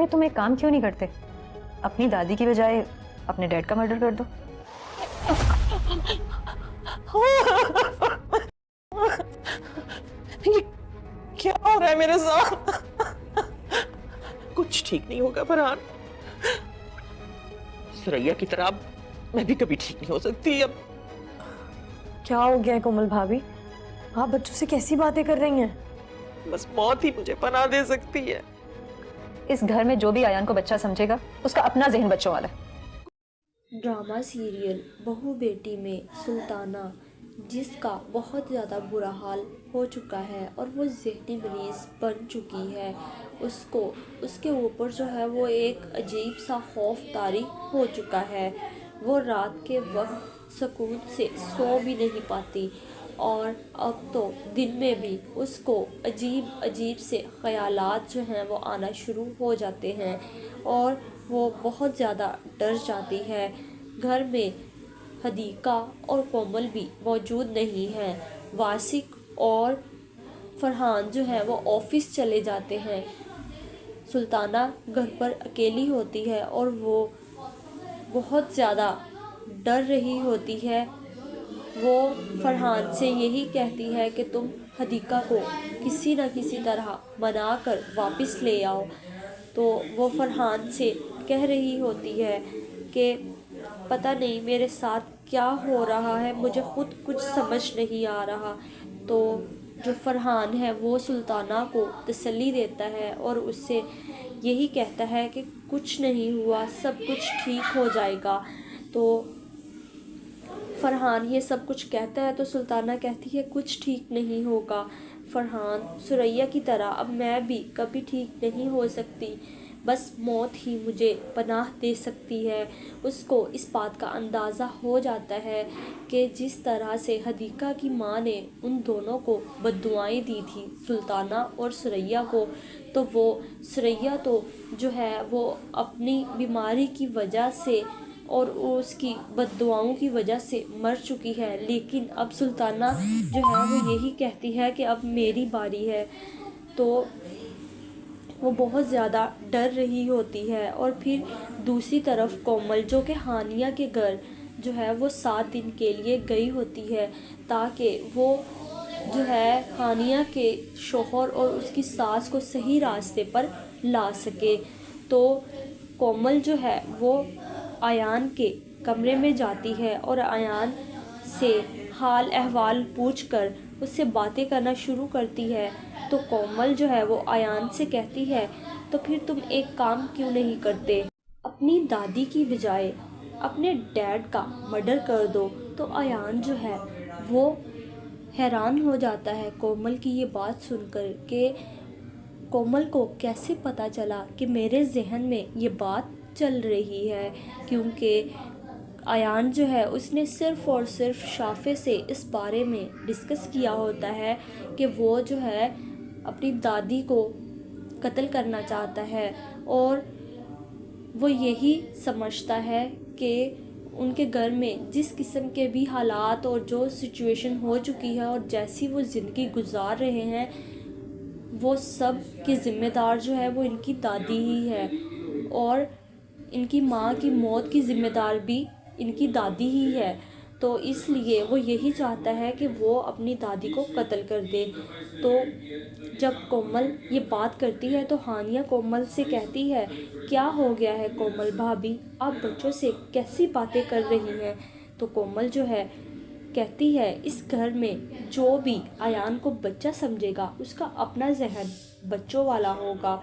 अरे तुम एक काम क्यों नहीं करते, अपनी दादी की बजाय अपने डैड का मर्डर कर दो। ये क्या हो रहा है मेरे साथ? कुछ ठीक नहीं होगा फरहान। सुरैया की तरह अब मैं भी कभी ठीक नहीं हो सकती। अब क्या हो गया है कोमल भाभी? आप बच्चों से कैसी बातें कर रही हैं? बस मौत ही मुझे पनाह दे सकती है। इस घर में जो भी आयान को बच्चा समझेगा उसका अपना जहन बच्चों वाला है। ड्रामा सीरियल बहू बेटी में सुल्ताना, जिसका बहुत ज़्यादा बुरा हाल हो चुका है और वो ज़हनी मरीज़ बन चुकी है, उसको उसके ऊपर जो है वो एक अजीब सा खौफ तारी हो चुका है। वो रात के वक्त सुकून से सो भी नहीं पाती और अब तो दिन में भी उसको अजीब अजीब से ख़यालात जो हैं वो आना शुरू हो जाते हैं और वो बहुत ज़्यादा डर जाती है। घर में हदीका और कोमल भी मौजूद नहीं हैं। वासिक और फरहान जो है वो ऑफिस चले जाते हैं। सुल्ताना घर पर अकेली होती है और वो बहुत ज़्यादा डर रही होती है। वो फरहान से यही कहती है कि तुम हदीका को किसी न किसी तरह मना कर वापस ले आओ। तो वो फरहान से कह रही होती है कि पता नहीं मेरे साथ क्या हो रहा है, मुझे खुद कुछ समझ नहीं आ रहा। तो जो फरहान है वो सुल्ताना को तसल्ली देता है और उससे यही कहता है कि कुछ नहीं हुआ, सब कुछ ठीक हो जाएगा। तो फरहान ये सब कुछ कहता है तो सुल्ताना कहती है कुछ ठीक नहीं होगा फरहान, सुरैया की तरह अब मैं भी कभी ठीक नहीं हो सकती, बस मौत ही मुझे पनाह दे सकती है। उसको इस बात का अंदाज़ा हो जाता है कि जिस तरह से हदीका की माँ ने उन दोनों को बद्दुआएं दी थी, सुल्ताना और सुरैया को, तो वो सुरैया तो जो है वो अपनी बीमारी की वजह से और उसकी बद्दुआओं की वजह से मर चुकी है। लेकिन अब सुल्ताना जो है वो यही कहती है कि अब मेरी बारी है। तो वो बहुत ज़्यादा डर रही होती है। और फिर दूसरी तरफ कोमल जो कि हानिया के घर जो है वो 7 दिन के लिए गई होती है ताकि वो जो है हानिया के शोहर और उसकी सास को सही रास्ते पर ला सके। तो कोमल जो है वो आयान के कमरे में जाती है और आयान से हाल अहवाल पूछकर उससे बातें करना शुरू करती है। तो कोमल जो है वो आयान से कहती है तो फिर तुम एक काम क्यों नहीं करते, अपनी दादी की बजाय अपने डैड का मर्डर कर दो। तो आयान जो है वो हैरान हो जाता है कोमल की ये बात सुनकर कि कोमल को कैसे पता चला कि मेरे जहन में ये बात चल रही है, क्योंकि आयान जो है उसने सिर्फ़ और सिर्फ शाफ़े से इस बारे में डिस्कस किया होता है कि वो जो है अपनी दादी को कत्ल करना चाहता है और वो यही समझता है कि उनके घर में जिस किस्म के भी हालात और जो सिचुएशन हो चुकी है और जैसी वो ज़िंदगी गुजार रहे हैं, वो सब की ज़िम्मेदार जो है वो इनकी दादी ही है और इनकी माँ की मौत की ज़िम्मेदार भी इनकी दादी ही है। तो इसलिए वो यही चाहता है कि वो अपनी दादी को कत्ल कर दे। तो जब कोमल ये बात करती है तो हानिया कोमल से कहती है क्या हो गया है कोमल भाभी, आप बच्चों से कैसी बातें कर रही हैं। तो कोमल जो है कहती है इस घर में जो भी आयान को बच्चा समझेगा उसका अपना जहन बच्चों वाला होगा।